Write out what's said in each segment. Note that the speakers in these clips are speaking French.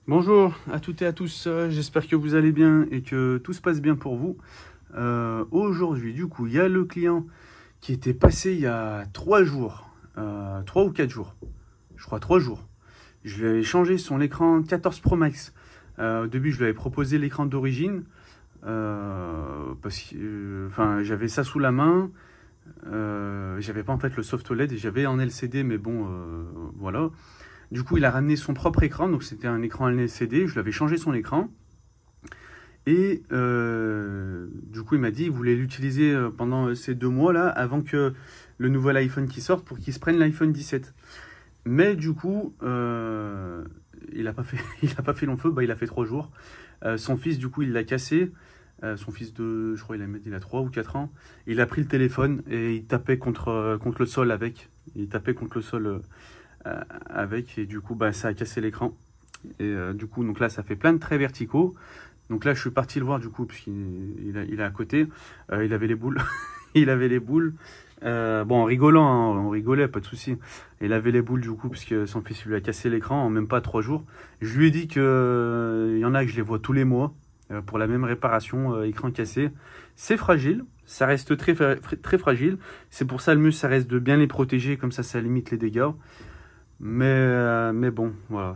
Bonjour à toutes et à tous, j'espère que vous allez bien et que tout se passe bien pour vous. Aujourd'hui, du coup, il y a le client qui était passé il y a 3 jours, 3 ou 4 jours, je crois 3 jours. Je lui avais changé son écran 14 Pro Max. Au début, je lui avais proposé l'écran d'origine, parce que j'avais ça sous la main. J'avais pas en fait le soft OLED et j'avais en LCD, mais bon, voilà. Du coup, il a ramené son propre écran, donc c'était un écran LCD. Je lui avais changé son écran. Et du coup, il m'a dit qu'il voulait l'utiliser pendant ces 2 mois-là, avant que le nouvel iPhone qui sorte, pour qu'il se prenne l'iPhone 17. Mais du coup, il n'a pas fait, il a pas fait long feu, bah, il a fait 3 jours. Son fils, du coup, il l'a cassé. Son fils de, je crois, il a 3 ou 4 ans. Il a pris le téléphone et il tapait contre le sol avec. Il tapait contre le sol avec, et du coup, bah, ça a cassé l'écran. Et du coup, donc là, ça fait plein de traits verticaux. Donc là, je suis parti le voir, du coup, puisqu'il est à côté. Il avait les boules. Il avait les boules. Bon, en rigolant, hein, on rigolait, pas de souci. Il avait les boules, du coup, puisque son fils lui a cassé l'écran en même pas 3 jours. Je lui ai dit que il y en a que je les vois tous les mois pour la même réparation, écran cassé. C'est fragile, ça reste très fragile. C'est pour ça, le mieux, ça reste de bien les protéger, comme ça limite les dégâts. Mais bon, voilà,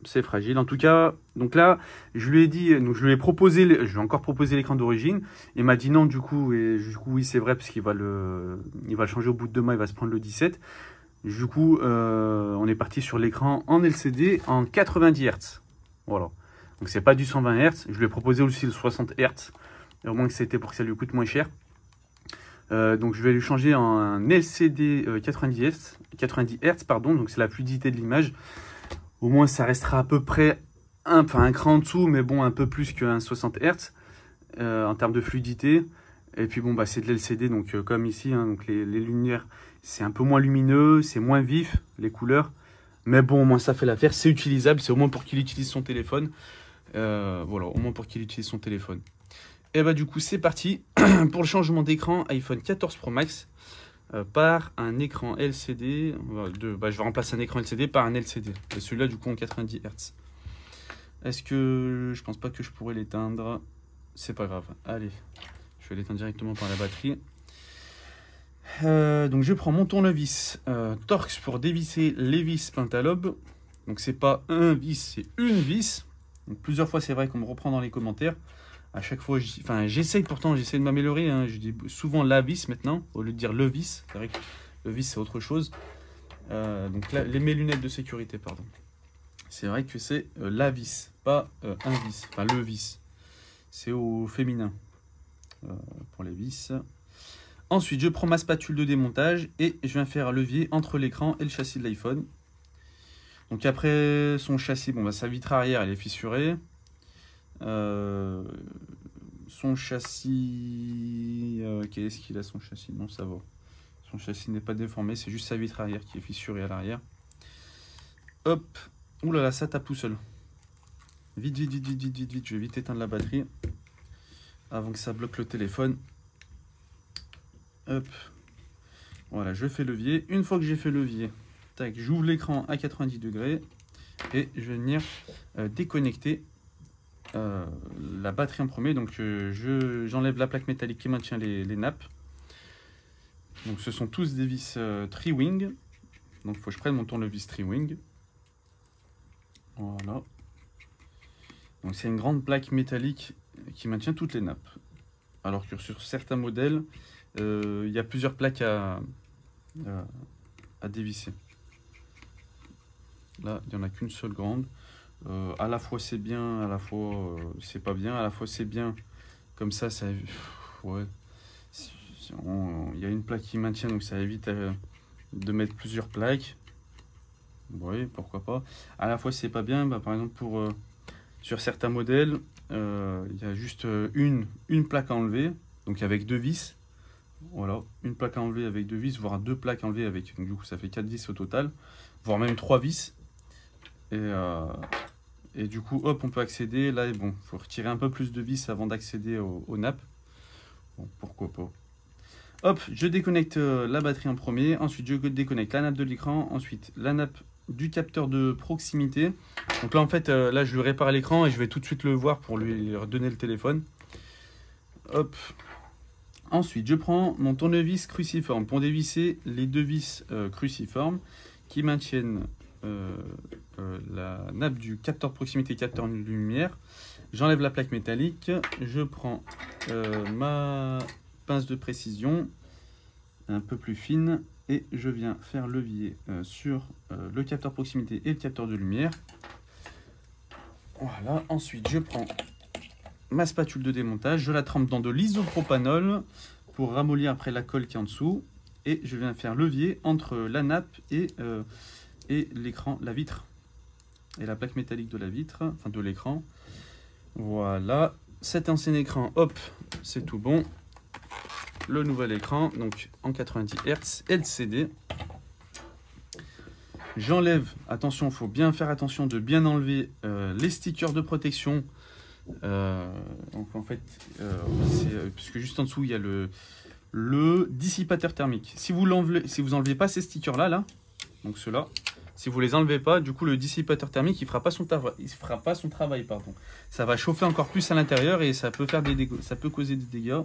c'est fragile. En tout cas, donc là, je lui ai dit, donc je lui ai proposé, je lui ai encore proposé l'écran d'origine. Il m'a dit non, du coup, et du coup, oui, c'est vrai, parce il va le changer au bout de 2 mois, il va se prendre le 17. Du coup, on est parti sur l'écran en LCD en 90 Hz. Voilà. Donc c'est pas du 120 Hz. Je lui ai proposé aussi le 60 Hz. Au moins que c'était pour que ça lui coûte moins cher. Donc je vais lui changer en un LCD 90 Hz, pardon, donc c'est la fluidité de l'image. Au moins ça restera à peu près un cran en dessous, mais bon, un peu plus qu'un 60 Hz en termes de fluidité. Et puis bon, bah, c'est de l'LCD, donc comme ici, hein, donc les lumières, c'est un peu moins lumineux, c'est moins vif, les couleurs. Mais bon, au moins ça fait l'affaire, c'est utilisable, c'est au moins pour qu'il utilise son téléphone. Voilà, au moins pour qu'il utilise son téléphone. Et bah du coup c'est parti pour le changement d'écran iPhone 14 Pro Max par un écran LCD. Je vais remplacer un écran LCD par un LCD. Et celui-là du coup en 90 Hz. Est-ce que je pense pas que je pourrais l'éteindre? C'est pas grave. Allez, je vais l'éteindre directement par la batterie. Donc je prends mon tournevis Torx pour dévisser les vis Pentalobe. Donc c'est pas un vis, c'est une vis. Donc plusieurs fois c'est vrai qu'on me reprend dans les commentaires. À chaque fois, j'essaye de m'améliorer. Hein. Je dis souvent la vis maintenant, au lieu de dire le vis. C'est vrai que le vis, c'est autre chose. Donc là, mes lunettes de sécurité, pardon. C'est vrai que c'est la vis, pas un vis. Enfin, le vis. C'est au féminin pour les vis. Ensuite, je prends ma spatule de démontage et je viens faire un levier entre l'écran et le châssis de l'iPhone. Donc après son châssis, bon, bah, sa vitre arrière, elle est fissurée. Son châssis, qu'est-ce qu'il a son châssis? Non, ça va. Son châssis n'est pas déformé, c'est juste sa vitre arrière qui est fissurée à l'arrière. Hop, ouh là là, ça tape tout seul. Vite, je vais vite éteindre la batterie avant que ça bloque le téléphone. Hop, voilà, je fais levier. Une fois que j'ai fait levier, tac, j'ouvre l'écran à 90 degrés et je vais venir déconnecter la batterie en premier. Donc j'enlève la plaque métallique qui maintient les nappes. Donc ce sont tous des vis Tri-Wing. Donc il faut que je prenne mon tournevis Tri-Wing. Voilà. Donc c'est une grande plaque métallique qui maintient toutes les nappes. Alors que sur certains modèles, il y a plusieurs plaques à dévisser. Là, il n'y en a qu'une seule grande. À la fois c'est bien, à la fois c'est pas bien, à la fois c'est bien, comme ça, ouais, il y a une plaque qui maintient, donc ça évite de mettre plusieurs plaques. Oui, pourquoi pas. À la fois c'est pas bien, bah, par exemple sur certains modèles, il y a juste une plaque à enlever, donc avec 2 vis. Voilà, une plaque à enlever avec 2 vis, voire 2 plaques à enlever avec, donc du coup ça fait 4 vis au total, voire même 3 vis. Et du coup, hop, on peut accéder. Là, bon, il faut retirer un peu plus de vis avant d'accéder aux nappes. Bon, pourquoi pas. Hop, je déconnecte la batterie en premier. Ensuite, je déconnecte la nappe de l'écran. Ensuite, la nappe du capteur de proximité. Donc là en fait, là je lui répare l'écran et je vais tout de suite le voir pour lui redonner le téléphone. Hop. Ensuite, je prends mon tournevis cruciforme pour dévisser les deux vis cruciformes qui maintiennent la nappe du capteur de proximité, capteur de lumière. J'enlève la plaque métallique. Je prends ma pince de précision un peu plus fine et je viens faire levier sur le capteur de proximité et le capteur de lumière. Voilà. Ensuite, je prends ma spatule de démontage, je la trempe dans de l'isopropanol pour ramollir après la colle qui est en dessous et je viens faire levier entre la nappe et l'écran, la vitre et la plaque métallique de la vitre, enfin de l'écran. Voilà, cet ancien écran, hop, c'est tout bon. Le nouvel écran, donc en 90 Hz, LCD. J'enlève, attention, il faut bien faire attention de bien enlever les stickers de protection. Donc en fait, puisque juste en dessous il y a le dissipateur thermique. Si vous enlevez pas ces stickers là, donc ceux-là, si vous les enlevez pas, du coup le dissipateur thermique il fera pas son travail, pardon. Ça va chauffer encore plus à l'intérieur et ça peut faire des dégâts, ça peut causer des dégâts.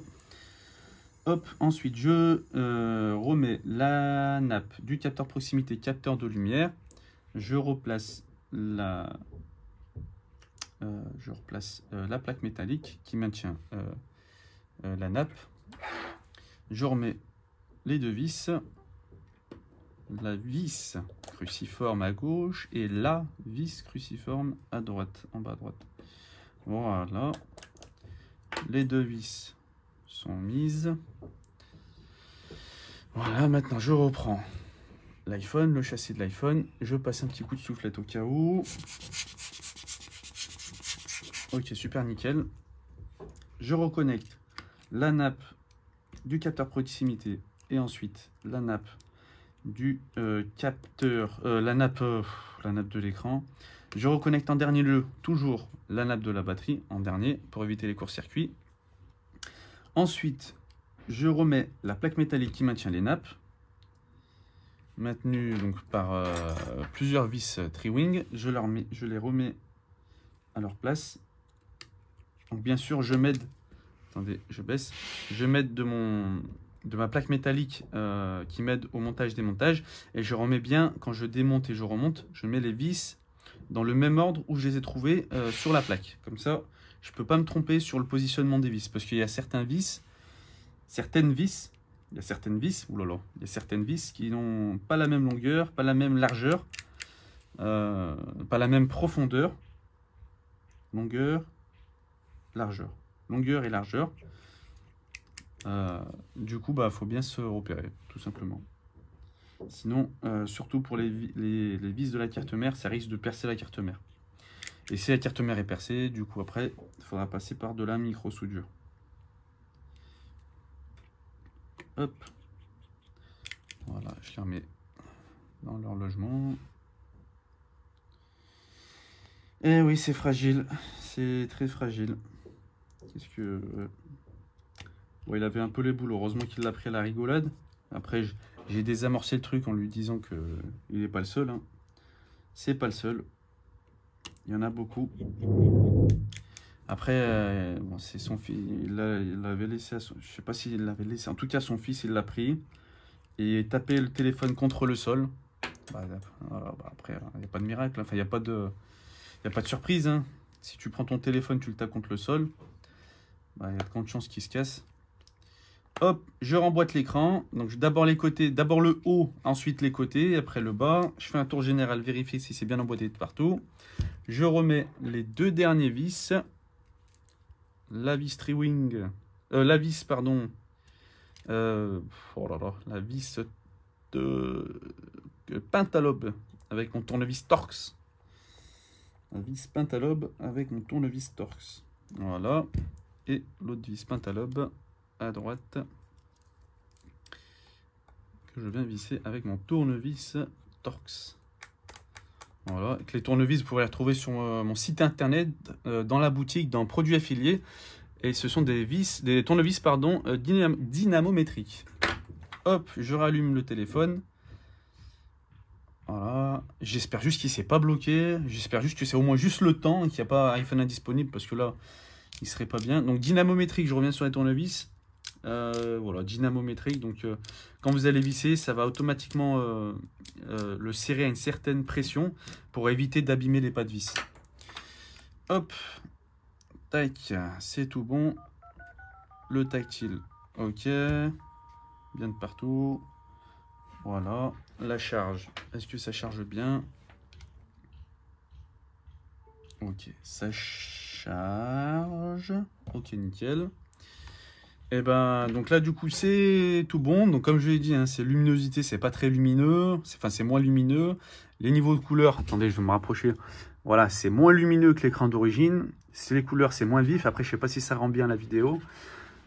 Hop, ensuite je remets la nappe du capteur proximité, capteur de lumière. Je replace la plaque métallique qui maintient la nappe. Je remets les deux vis, la vis cruciforme à gauche et la vis cruciforme à droite, en bas à droite. Voilà, les deux vis sont mises. Voilà, maintenant je reprends l'iPhone, le châssis de l'iPhone. Je passe un petit coup de soufflette au cas où. Ok, super nickel. Je reconnecte la nappe du capteur proximité et ensuite la nappe du capteur, la nappe de l'écran. Je reconnecte en dernier lieu toujours la nappe de la batterie en dernier pour éviter les courts-circuits. Ensuite, je remets la plaque métallique qui maintient les nappes, maintenue donc par plusieurs vis tri-wing. Je les remets à leur place. Donc bien sûr, je m'aide. Attendez, je baisse. Je m'aide de ma plaque métallique qui m'aide au montage-démontage. Et je remets bien, quand je démonte et je remonte, je mets les vis dans le même ordre où je les ai trouvées sur la plaque. Comme ça, je ne peux pas me tromper sur le positionnement des vis. Parce qu'il y a certaines vis qui n'ont pas la même longueur, pas la même largeur, pas la même profondeur. Longueur et largeur. Du coup, faut bien se repérer, tout simplement. Sinon, surtout pour les vis de la carte mère, ça risque de percer la carte mère. Et si la carte mère est percée, du coup, après, il faudra passer par de la micro-soudure. Hop. Voilà, je les remets dans leur logement. Et oui, c'est fragile. C'est très fragile. Qu'est-ce que... Bon, il avait un peu les boules. Heureusement qu'il l'a pris à la rigolade. Après, j'ai désamorcé le truc en lui disant qu'il n'est pas le seul. Hein. C'est pas le seul. Il y en a beaucoup. Après, bon, c'est son fils. Il l'avait laissé à son... Je sais pas s'il l'avait laissé. En tout cas, son fils, il l'a pris. Et il tapait le téléphone contre le sol. Voilà, après, il n'y a pas de miracle. Enfin, il n'y a pas de surprise. Hein. Si tu prends ton téléphone, tu le tapes contre le sol. Il y a de grandes chances qu'il se casse. Hop, je remboîte l'écran. Donc d'abord les côtés, d'abord le haut, ensuite les côtés, après le bas. Je fais un tour général, vérifier si c'est bien emboîté de partout. Je remets les deux derniers vis. La vis tri-wing, la vis, pardon. La vis de pentalobe avec mon tournevis Torx. La vis pentalobe avec mon tournevis Torx. Voilà. Et l'autre vis pentalobe à droite que je viens visser avec mon tournevis Torx. Voilà, avec les tournevis vous pourrez les retrouver sur mon site internet dans la boutique dans produits affiliés et ce sont des tournevis dynamométriques. Hop, je rallume le téléphone. Voilà. J'espère juste qu'il ne s'est pas bloqué. J'espère juste que c'est au moins juste le temps, qu'il n'y a pas iPhone indisponible, parce que là, il serait pas bien. Donc dynamométrique, je reviens sur les tournevis. Voilà, dynamométrique. Donc quand vous allez visser, ça va automatiquement le serrer à une certaine pression pour éviter d'abîmer les pas de vis. Hop, tac, c'est tout bon. Le tactile, ok, bien de partout. Voilà, la charge, est-ce que ça charge bien? Ok, ça charge. Ok, nickel. Et ben, donc là, du coup, c'est tout bon. Donc, comme je l'ai dit, hein, c'est luminosité, c'est pas très lumineux. Enfin, c'est moins lumineux. Les niveaux de couleur, attendez, je vais me rapprocher. Voilà, c'est moins lumineux que l'écran d'origine. C'est les couleurs, c'est moins vif. Après, je sais pas si ça rend bien la vidéo.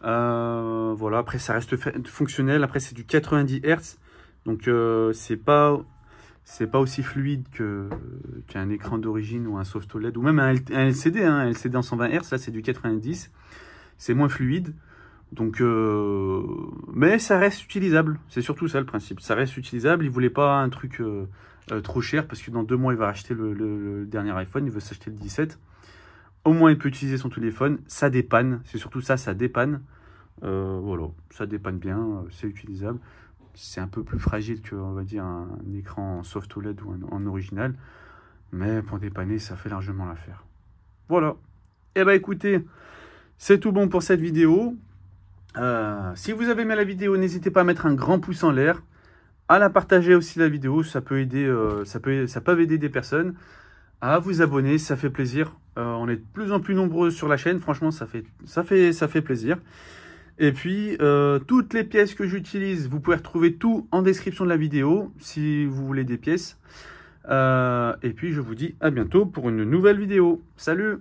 Voilà, après, ça reste fonctionnel. Après, c'est du 90 Hz. Donc, c'est pas aussi fluide qu'un écran d'origine ou un soft OLED ou même un LCD, hein, un LCD en 120 Hz. Là, c'est du 90. C'est moins fluide. Donc, mais ça reste utilisable. C'est surtout ça le principe. Ça reste utilisable. Il voulait pas un truc trop cher parce que dans 2 mois, il va acheter le dernier iPhone. Il veut s'acheter le 17. Au moins, il peut utiliser son téléphone. Ça dépanne. C'est surtout ça, ça dépanne. Voilà, ça dépanne bien. C'est utilisable. C'est un peu plus fragile que, on va dire, un écran soft OLED ou en original. Mais pour dépanner, ça fait largement l'affaire. Voilà. Et bah écoutez, c'est tout bon pour cette vidéo. Si vous avez aimé la vidéo, n'hésitez pas à mettre un grand pouce en l'air, à la partager aussi la vidéo, ça peut aider, ça peut aider des personnes, à vous abonner, ça fait plaisir. On est de plus en plus nombreux sur la chaîne, franchement ça fait plaisir. Et puis toutes les pièces que j'utilise, vous pouvez retrouver tout en description de la vidéo si vous voulez des pièces. Et puis je vous dis à bientôt pour une nouvelle vidéo. Salut!